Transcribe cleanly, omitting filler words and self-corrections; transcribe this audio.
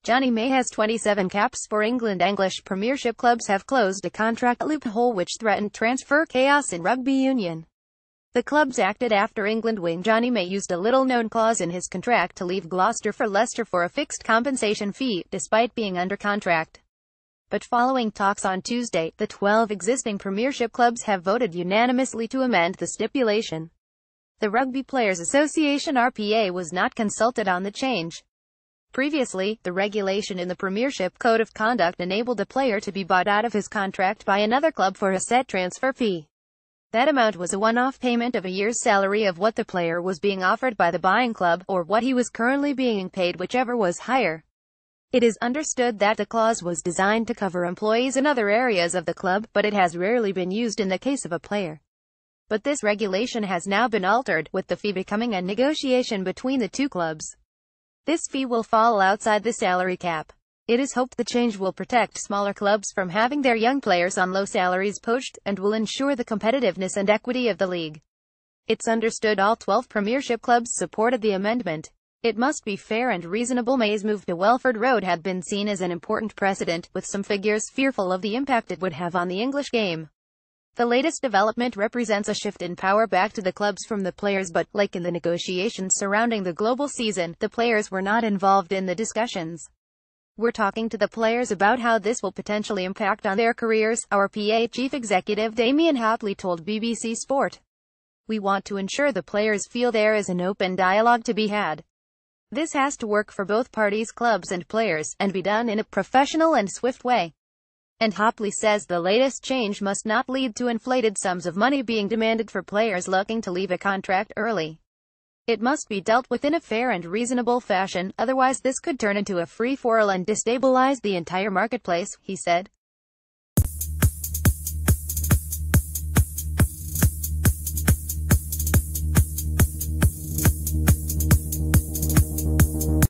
Jonny May has 27 caps for England. English premiership clubs have closed a contract loophole which threatened transfer chaos in rugby union. The clubs acted after England wing Jonny May used a little-known clause in his contract to leave Gloucester for Leicester for a fixed compensation fee, despite being under contract. But following talks on Tuesday, the 12 existing premiership clubs have voted unanimously to amend the stipulation. The Rugby Players Association (RPA) was not consulted on the change. Previously, the regulation in the Premiership Code of Conduct enabled a player to be bought out of his contract by another club for a set transfer fee. That amount was a one-off payment of a year's salary of what the player was being offered by the buying club, or what he was currently being paid, whichever was higher. It is understood that the clause was designed to cover employees in other areas of the club, but it has rarely been used in the case of a player. But this regulation has now been altered, with the fee becoming a negotiation between the two clubs. This fee will fall outside the salary cap. It is hoped the change will protect smaller clubs from having their young players on low salaries poached, and will ensure the competitiveness and equity of the league. It's understood all 12 Premiership clubs supported the amendment. It must be fair and reasonable. May's move to Welford Road had been seen as an important precedent, with some figures fearful of the impact it would have on the English game. The latest development represents a shift in power back to the clubs from the players, but, like in the negotiations surrounding the global season, the players were not involved in the discussions. "We're talking to the players about how this will potentially impact on their careers," our PA chief executive Damien Hopley told BBC Sport. "We want to ensure the players feel there is an open dialogue to be had. This has to work for both parties, clubs and players, and be done in a professional and swift way." And Hopley says the latest change must not lead to inflated sums of money being demanded for players looking to leave a contract early. It must be dealt with in a fair and reasonable fashion, otherwise this could turn into a free-for-all and destabilize the entire marketplace, he said.